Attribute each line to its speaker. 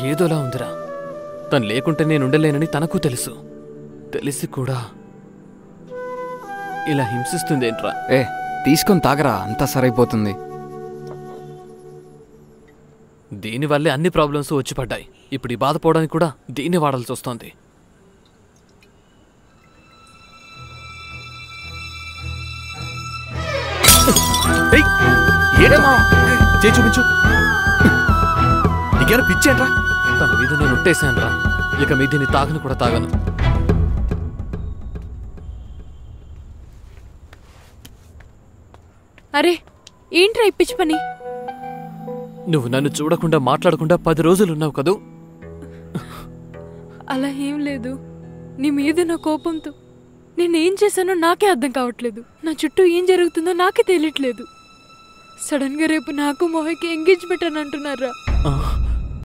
Speaker 1: ఏదోలా ఉందిరా. తను లేకుంటే నేనుండలేనని తనకు తెలుసు. తెలిసి కూడా ఇలా హింసిస్తుందేంట్రా?
Speaker 2: తీసుకొని తాగరా, అంతా సరైపోతుంది.
Speaker 1: దీనివల్లే అన్ని ప్రాబ్లమ్స్ వచ్చి పడ్డాయి. ఇప్పుడు ఈ బాధపోవడానికి కూడా దీన్ని వాడాల్సి వస్తోంది.
Speaker 3: చూపించు, నీకేనా పిచ్చేంట్రా?
Speaker 1: తన మీద నేను ఉట్టేశానురా. ఇక మీ దీన్ని తాగను కూడా తాగను.
Speaker 4: అరే ఏంట్రా ఇప్పించి పని?
Speaker 1: నువ్వు నన్ను చూడకుండా మాట్లాడకుండా 10 రోజులున్నావు కదూ.
Speaker 4: అలా ఏం లేదు. నీ మీద నా కోపంతో నేనేం చేశానో నాకే అర్థం కావట్లేదు. నా చుట్టూ ఏం జరుగుతుందో నాకే తెలియట్లేదు. సడన్ గా రేపు నాకు మోహకి ఎంగేజ్మెంట్ అని అంటున్నారా?